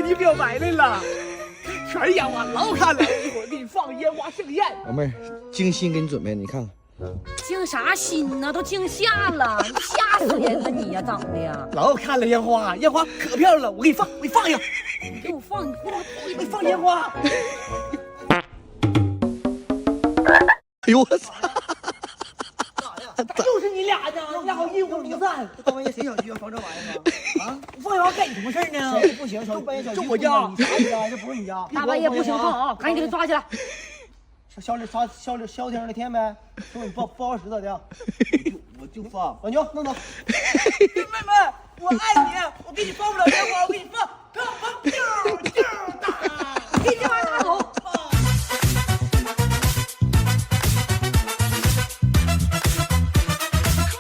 你给我买来了，全烟花老好看了，一会儿给你放烟花盛宴。老妹儿，精心给你准备，你看看。惊啥心呢？都惊吓了，你吓死人了你呀，长得呀！老好看了烟花，烟花可漂亮了，我给你放，我给你放一个，你给我放，你给你放烟花。哎呦我操！就是你俩呢，你俩好阴魂不散。大半夜谁小区要放这玩意儿啊？啊，放烟花干你什么事儿呢？谁不行？小半夜小区就我家你啥家？这不是你家。大半夜不行放啊，赶紧给他抓起来！消停那天呗，说你抱抱石头的，我就放。老牛弄走。妹妹，我爱你，我给你放不了烟花，我给你放。